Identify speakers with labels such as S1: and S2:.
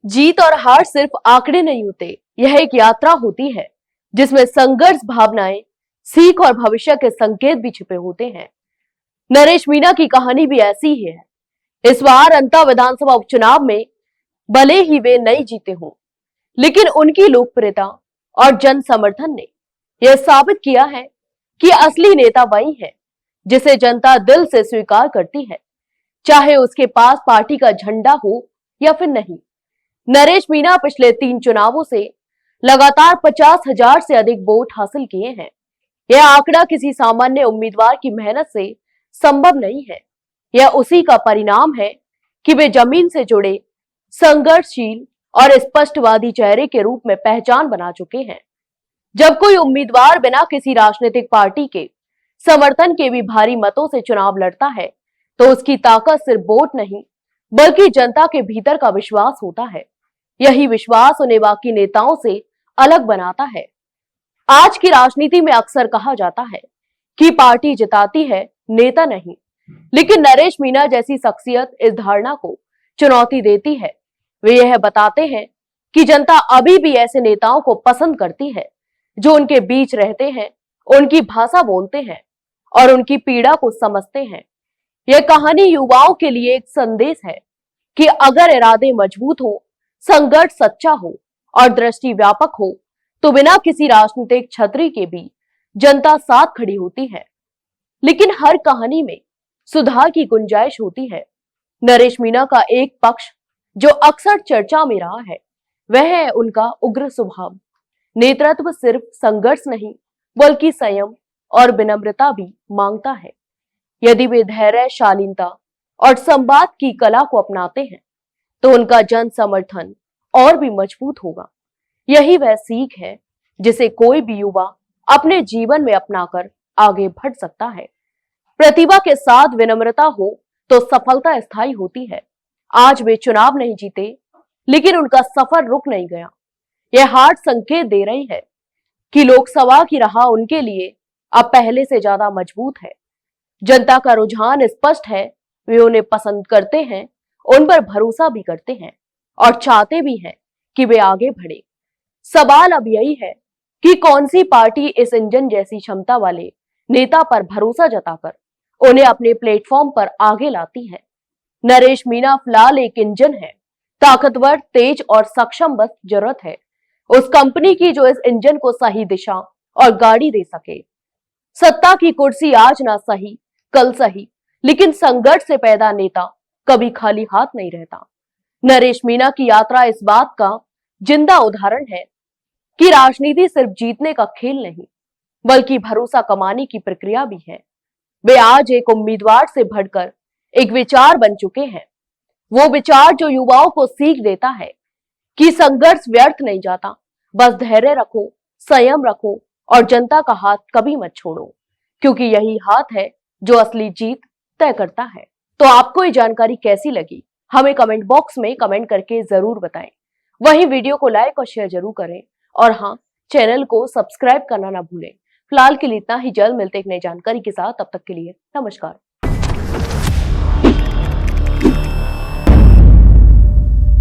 S1: जीत और हार सिर्फ आंकड़े नहीं होते, यह एक यात्रा होती है जिसमें संघर्ष, भावनाएं, सीख और भविष्य के संकेत भी छिपे होते हैं। नरेश मीणा की कहानी भी ऐसी ही है। इस बार अंता विधानसभा उपचुनाव में भले ही वे नहीं जीते हों, लेकिन उनकी लोकप्रियता और जन समर्थन ने यह साबित किया है कि असली नेता वही है जिसे जनता दिल से स्वीकार करती है, चाहे उसके पास पार्टी का झंडा हो या फिर नहीं। नरेश मीणा पिछले 3 चुनावों से लगातार 50,000 से अधिक वोट हासिल किए हैं। यह आंकड़ा किसी सामान्य उम्मीदवार की मेहनत से संभव नहीं है। यह उसी का परिणाम है कि वे जमीन से जुड़े, संघर्षशील और स्पष्टवादी चेहरे के रूप में पहचान बना चुके हैं। जब कोई उम्मीदवार बिना किसी राजनीतिक पार्टी के समर्थन के भी भारी मतों से चुनाव लड़ता है, तो उसकी ताकत सिर्फ वोट नहीं, बल्कि जनता के भीतर का विश्वास होता है। यही विश्वास उन्हें बाकी नेताओं से अलग बनाता है। आज की राजनीति में अक्सर कहा जाता है कि पार्टी जिताती है, नेता नहीं, लेकिन नरेश मीणा जैसी शख्सियत इस धारणा को चुनौती देती है। वे यह बताते हैं कि जनता अभी भी ऐसे नेताओं को पसंद करती है जो उनके बीच रहते हैं, उनकी भाषा बोलते हैं और उनकी पीड़ा को समझते हैं। यह कहानी युवाओं के लिए एक संदेश है कि अगर इरादे मजबूत हो, संघर्ष सच्चा हो और दृष्टि व्यापक हो, तो बिना किसी राजनीतिक छतरी के भी जनता साथ खड़ी होती है। लेकिन हर कहानी में सुधार की गुंजाइश होती है। नरेश मीणा का एक पक्ष जो अक्सर चर्चा में रहा है, वह है उनका उग्र स्वभाव। नेतृत्व सिर्फ संघर्ष नहीं, बल्कि संयम और विनम्रता भी मांगता है। यदि वे धैर्य, शालीनता और संवाद की कला को अपनाते हैं, तो उनका जन समर्थन और भी मजबूत होगा। यही वह सीख है जिसे कोई भी युवा अपने जीवन में अपनाकर आगे बढ़ सकता है। प्रतिभा के साथ विनम्रता हो तो सफलता स्थायी होती है। आज वे चुनाव नहीं जीते, लेकिन उनका सफर रुक नहीं गया। यह हार संकेत दे रही है कि लोकसभा की राह उनके लिए अब पहले से ज्यादा मजबूत है। जनता का रुझान स्पष्ट है। वे उन्हें पसंद करते हैं, उन पर भरोसा भी करते हैं और चाहते भी हैं कि वे आगे बढ़े। सवाल अब यही है कि कौन सी पार्टी इस इंजन जैसी क्षमता वाले नेता पर भरोसा जताकर उन्हें अपने प्लेटफॉर्म पर आगे लाती है। नरेश मीणा फिलहाल एक इंजन है, ताकतवर, तेज और सक्षम। बस जरूरत है उस कंपनी की जो इस इंजन को सही दिशा और गाड़ी दे सके। सत्ता की कुर्सी आज ना सही, कल सही, लेकिन संघर्ष से पैदा नेता कभी खाली हाथ नहीं रहता। नरेश मीणा की यात्रा इस बात का जिंदा उदाहरण है कि राजनीति सिर्फ जीतने का खेल नहीं, बल्कि भरोसा कमाने की प्रक्रिया भी है। वे आज एक उम्मीदवार से बढ़कर एक विचार बन चुके हैं। वो विचार जो युवाओं को सीख देता है कि संघर्ष व्यर्थ नहीं जाता। बस धैर्य रखो, संयम रखो और जनता का हाथ कभी मत छोड़ो, क्योंकि यही हाथ है जो असली जीत तय करता है। तो आपको ये जानकारी कैसी लगी, हमें कमेंट बॉक्स में कमेंट करके जरूर बताएं। वहीं वीडियो को लाइक और शेयर जरूर करें और हाँ, चैनल को सब्सक्राइब करना ना भूलें। फिलहाल के लिए इतना ही। जल्द मिलते एक नई जानकारी के साथ, तब तक के लिए नमस्कार।